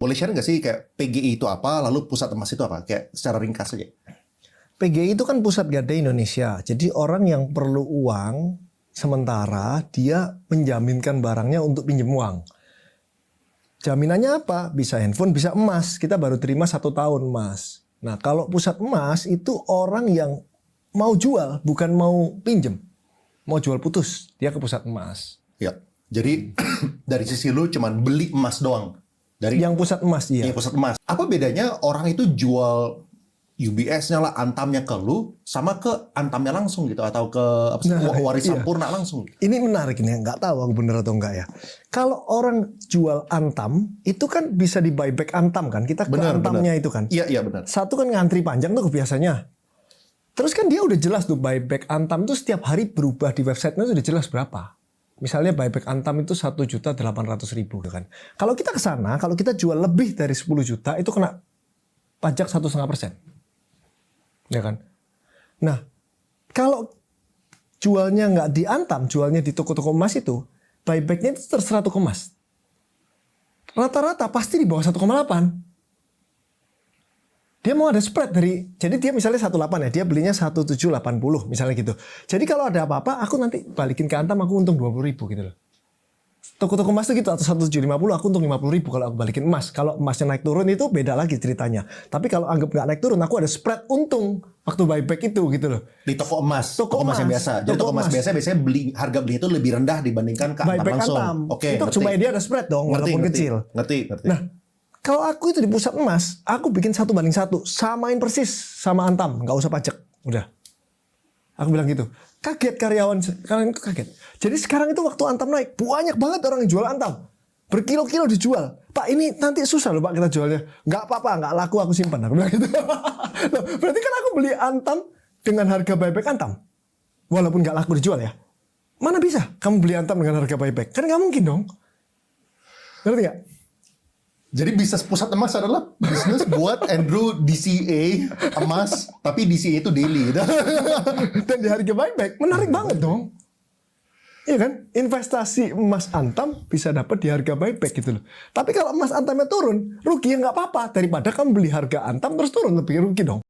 Boleh share nggak sih kayak PGI itu apa, lalu pusat emas itu apa? Kayak secara ringkas aja. PGI itu kan Pusat Gadai Indonesia. Jadi orang yang perlu uang sementara dia menjaminkan barangnya untuk pinjam uang. Jaminannya apa? Bisa handphone, bisa emas. Kita baru terima 1 tahun emas. Nah kalau pusat emas itu orang yang mau jual, bukan mau pinjam. Mau jual putus, dia ke pusat emas. Ya. Jadi dari sisi lu cuman beli emas doang. Dari Yang pusat emas, iya. yang pusat emas. Apa bedanya orang itu jual UBS-nya lah, Antamnya ke lu, sama ke Antamnya langsung gitu, atau ke apa sih, waris iya. Sampurna langsung? Ini menarik nih, nggak tahu aku bener atau enggak ya. Kalau orang jual Antam, itu kan bisa di buyback Antam kan. Kita ke Antamnya itu kan. Iya benar. Satu kan ngantri panjang tuh biasanya. Terus kan dia udah jelas tuh buyback Antam tuh setiap hari berubah di websitenya tuh udah jelas berapa. Misalnya buyback Antam itu 1.800.000 kan. Kalau kita ke sana, kalau kita jual lebih dari 10 juta itu kena pajak 1,5%. Ya kan? Nah, kalau jualnya nggak di Antam, jualnya di toko-toko emas itu, buybacknya itu terserah toko emas. Rata-rata pasti di bawah 1,8. Dia mau ada spread dari, jadi dia misalnya 1,8 ya, dia belinya 1,780 misalnya gitu. Jadi kalau ada apa-apa, aku nanti balikin ke Antam, aku untung 20.000 gitu loh. Toko-toko emas itu gitu, atau 1,750 aku untung 50.000 kalau aku balikin emas. Kalau emasnya naik turun itu beda lagi ceritanya. Tapi kalau anggap nggak naik turun, aku ada spread untung waktu buyback itu gitu loh. Di toko emas, Toko emas yang biasa. Jadi toko emas biasa biasanya harga beli itu lebih rendah dibandingkan ke Antam Buyback langsung. Antam. Oke, Itu supaya dia ada spread dong, walaupun kecil. Ngerti. Nah, kalau aku itu di pusat emas, aku bikin 1:1, samain persis sama Antam, nggak usah pajak, udah. Aku bilang gitu. Kaget karyawan itu kaget. Jadi sekarang itu waktu Antam naik, banyak banget orang yang jual Antam. Berkilo-kilo dijual. Pak, ini nanti susah loh Pak kita jualnya. Nggak apa-apa, nggak laku aku simpan. Aku bilang gitu. Loh, berarti kan aku beli Antam dengan harga buyback Antam. Walaupun nggak laku dijual ya. Mana bisa kamu beli Antam dengan harga buyback? Kan nggak mungkin dong. Ngerti nggak? Jadi bisnis pusat emas adalah bisnis buat Andrew DCA emas, tapi DCA itu daily. Dan di harga buyback, menarik banget dong. Iya kan? Investasi emas Antam bisa dapat di harga buyback gitu loh. Tapi kalau emas Antamnya turun, rugi ya nggak apa-apa. Daripada kamu beli harga Antam terus turun, lebih rugi dong.